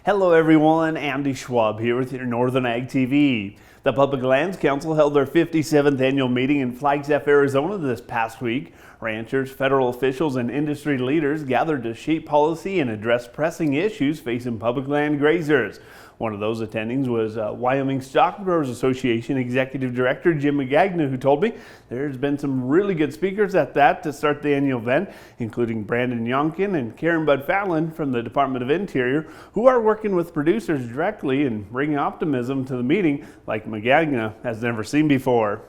Hello everyone, Andy Schwab here with your Northern Ag TV. The Public Lands Council held their 57th annual meeting in Flagstaff, Arizona this past week. Ranchers, federal officials, and industry leaders gathered to shape policy and address pressing issues facing public land grazers. One of those attendings was Wyoming Stockgrowers Association Executive Director Jim Magagna, who told me there's been some really good speakers at that to start the annual event, including Brandon Yonkin and Karen Bud Fallon from the Department of Interior, who are working with producers directly and bringing optimism to the meeting like Magagna has never seen before.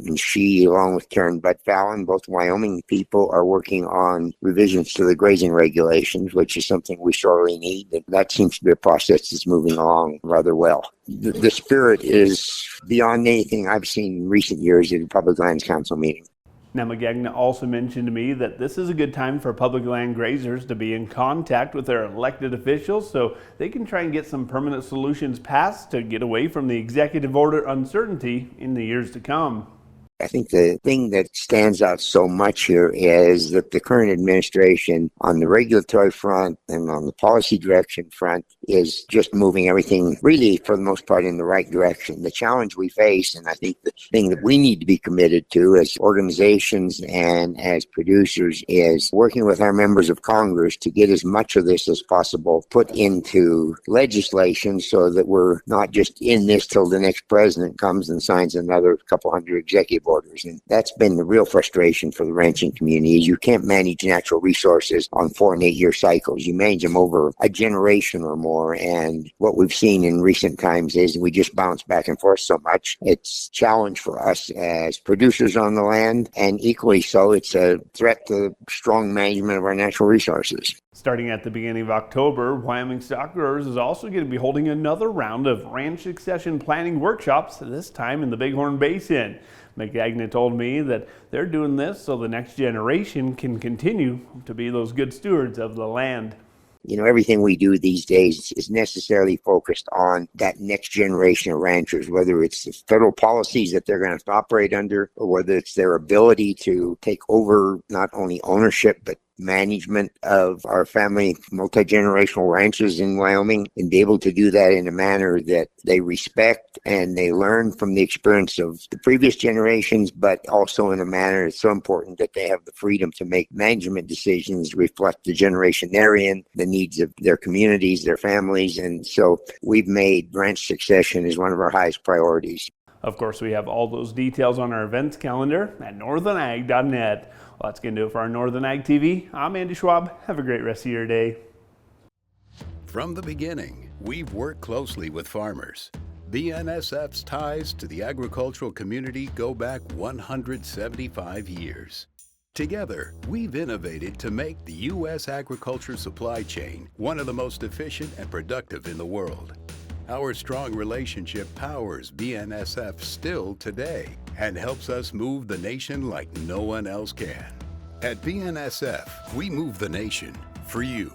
And she, along with Karen Bud Fallon, both Wyoming people, are working on revisions to the grazing regulations, which is something we sorely need. And that seems to be a process that's moving along rather well. The spirit is beyond anything I've seen in recent years at the Public Lands Council meeting. Now, Magagna also mentioned to me that this is a good time for public land grazers to be in contact with their elected officials so they can try and get some permanent solutions passed to get away from the executive order uncertainty in the years to come. I think the thing that stands out so much here is that the current administration on the regulatory front and on the policy direction front is just moving everything really for the most part in the right direction. The challenge we face, and I think the thing that we need to be committed to as organizations and as producers, is working with our members of Congress to get as much of this as possible put into legislation so that we're not just in this till the next president comes and signs another couple hundred executive orders. And that's been the real frustration for the ranching community. Is you can't manage natural resources on 4 and 8 year cycles. You manage them over a generation or more. And what we've seen in recent times is we just bounce back and forth so much. It's a challenge for us as producers on the land, and equally so, it's a threat to strong management of our natural resources. Starting at the beginning of October, Wyoming Stockgrowers is also going to be holding another round of ranch succession planning workshops, this time in the Bighorn Basin. Magagna told me that they're doing this so the next generation can continue to be those good stewards of the land. You know, everything we do these days is necessarily focused on that next generation of ranchers, whether it's the federal policies that they're going to have to operate under, or whether it's their ability to take over not only ownership, but management of our family multi-generational ranches in Wyoming, and be able to do that in a manner that they respect and they learn from the experience of the previous generations, but also in a manner that's so important that they have the freedom to make management decisions reflect the generation they're in, the needs of their communities, their families. And so we've made ranch succession as one of our highest priorities. Of course, we have all those details on our events calendar at northernag.net. Well, that's going to do it for our Northern Ag TV. I'm Andy Schwab. Have a great rest of your day. From the beginning, we've worked closely with farmers. BNSF's ties to the agricultural community go back 175 years. Together, we've innovated to make the U.S. agriculture supply chain one of the most efficient and productive in the world. Our strong relationship powers BNSF still today and helps us move the nation like no one else can. At BNSF, we move the nation for you.